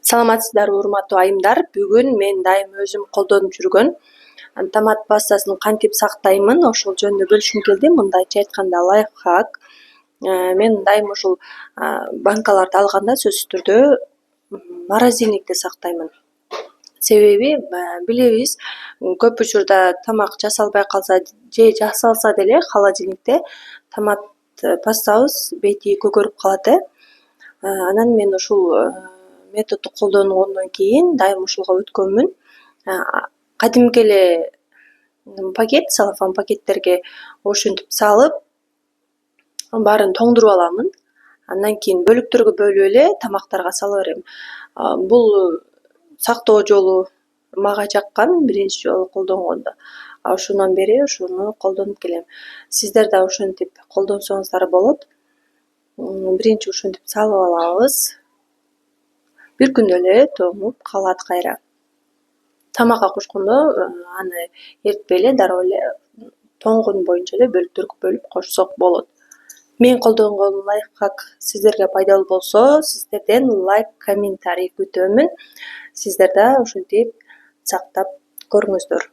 Саламатсыздарбы урматтуу айымдар. Бүгүн мен дайым өзүм колдонуп жүргөн томат пастасын кантип сактаймын ошол жөнүндө бөлүшкүм келди. Мындайча айтканда лайфхак. Мен дайым ушул банкаларды алганда сөзсүз түрдө морозильникте сактаймын. Себеби билебиз, көп учурда тамак жасалбай калса же жасалса деле холодильникте томат пастабыз бети көгөрүп калат. Анан мен ушул методду колдонгондон кийин дайым ушуга өткөнмүн. Кадимки эле пакет, целлофан пакеттерге ошентип салып, баарын тоңдуруп аламын. Андан кийин бөлүктөргө бөлүп эле тамактарга сала берем. Бул сактоо жолу мага жаккан биринчи жолу колдонгондо. Ошондон бери ушуну колдонуп келем. Сиздер да ошентип колдонсоңуздар болот. Биринчи ушинтип салып алабыз. Бир күндө эле тоңуп калат кайра. Тамакка кошкондо аны эритпей эле дароо эле тоңгон боюнча эле бөлүктөргө бөлүп кошсок болот. Мен колдонгон лайфхак сиздерге пайдалуу болсо, сиздерден лайк, комментарий күтөмүн. Сиздер да ушинтип сактап көрүңүздөр.